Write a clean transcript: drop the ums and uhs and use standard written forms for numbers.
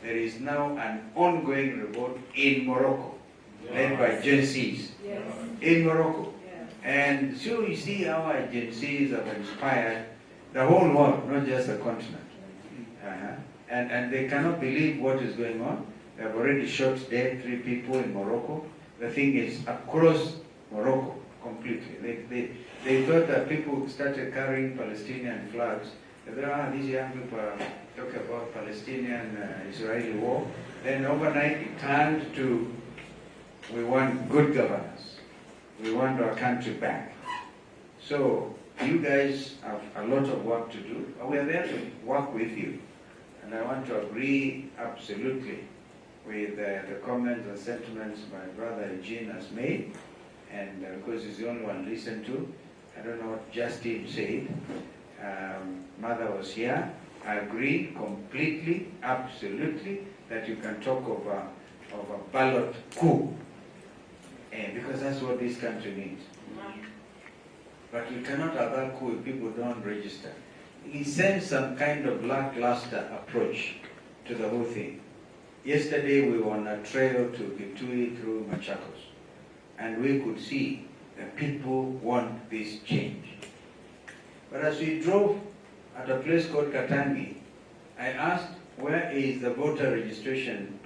there is now an ongoing revolt in Morocco, led by Gen Zs in Morocco. And so you see how our Gen Zs have inspired the whole world, not just the continent. And they cannot believe what is going on. They have already shot dead 3 people in Morocco. The thing is across Morocco completely. They thought that people started carrying Palestinian flags. They thought, these young people are talking about Palestinian-Israeli war. Then overnight it turned to, we want good governance. We want our country back. So you guys have a lot of work to do. We are there to work with you. And I want to agree absolutely with the comments and sentiments my brother Eugene has made. And because he's the only one listened to, I don't know what Justin said. Mother was here. I agree completely, absolutely, that you can talk of a ballot coup. Because that's what this country needs. But we cannot have that coup if people don't register. He sends some kind of lackluster approach to the whole thing. Yesterday we were on a trail to Kitui through Machakos, and we could see that people want this change. But as we drove at a place called Katangi, I asked, where is the voter registration